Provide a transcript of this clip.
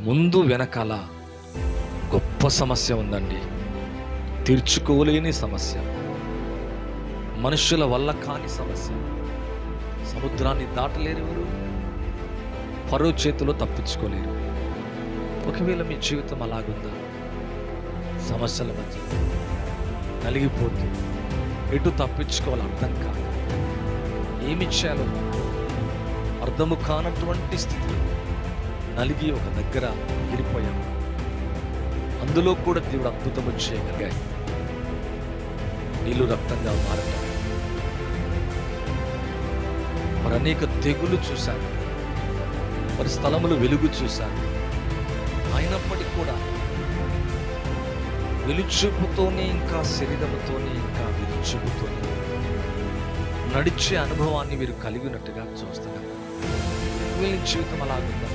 ముందు వెనకాల గొప్ప సమస్య ఉందండి. తీర్చుకోలేని సమస్య, మనుషుల వల్ల కాని సమస్య. సముద్రాన్ని దాటలేరు ఎవరు, ఫరో చేతిలో తప్పించుకోలేరు. ఒకవేళ మీ జీవితం అలాగుందా? సమస్యల మధ్య నలిగిపోతూ ఎటు తప్పించుకోవాలి అర్థం కాదు, ఏమి చేయాలో అర్థము కానటువంటి స్థితిలో నలిగి ఒక దగ్గర మిగిలిపోయాం. అందులో కూడా దేవుడు అద్భుతము చేయగలిగాయి. నీళ్లు రక్తంగా మారటం, మరి అనేక తెగులు చూశాను, మరి స్థలములు వెలుగు చూశాను. అయినప్పటికీ కూడా వెలుచూపుతోనే, ఇంకా శరీరముతోనే, ఇంకా వెలుచూపుతోనే నడిచే అనుభవాన్ని మీరు కలిగినట్టుగా చూస్తున్నారు. వీళ్ళ జీవితం అలాగుందా?